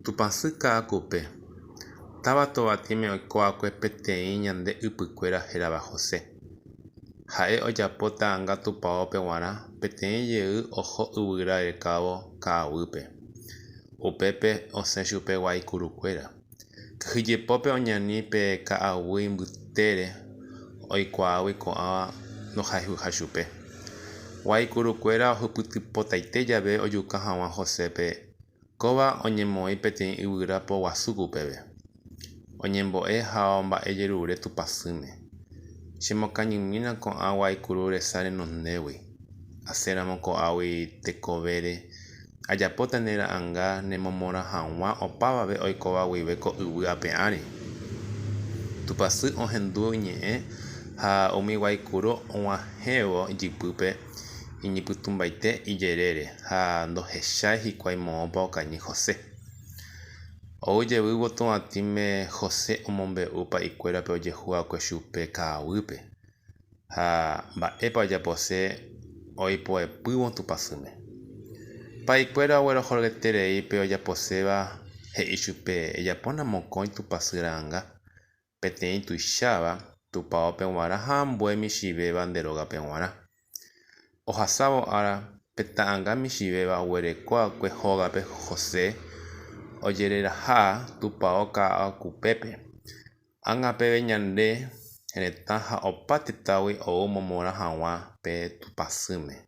Tupãsy ka'akupe. Táva tovatĩme oikuaakue peteĩ ñande ypykuéra hérava José. Ha'e ojapóta ãnga tupãópe g̃uarã peteĩ jey oho yvyra rekávo ka'aguýpe. Upépe osẽ chupe guaykurukuéra. Kyhyjepópe oñani pe ka'aguy'a mbytére oikuaágui ko'ãva nohayhuha chupe. Guaykurukuéra ohypytypotaite jave ojuka hag̃ua Josépe kóva oñemoĩ peteĩ yvyra poguasúpe upépe. Oñembo'e ha omba'ejerure tupãsýme. Chemokañymína ko'ã guaykuru resa renondégui. Asẽramo ko'ãgui tekovére. Ajapóta nera'ãnga nemomorã hag̃ua opávave oikóva guive ko yvy ápe ári. Tupãsy ohendu ñe'ẽ ha umi guaykuru og̃uahẽvo ijypýpe iñipytũmbaite ijerére ha ndohechái hikuái moõpa okañy José. Oújey votovatĩme José omombe'u pa'ikuérape ojehu'akue chupe ka'aguýpe ha mba'épa ojapose oipoepývo tupãsýme. Pa'ikuéra oguerohoguetereípe ojaposéva he'i chupe ejapóna mokõi tupãsy ra'ãnga peteĩ tuicháva tupãópe g̃uarã ha ambue michivéva nde rógape g̃uarã. Ohasávo ára petã'ãnga michivéva oguerekóakue hógape José ojereraha tupão ka'akupépe. Ág̃apeve ñane retã ha opa tetãgui ou momorã hag̃ua pe tupãsýme.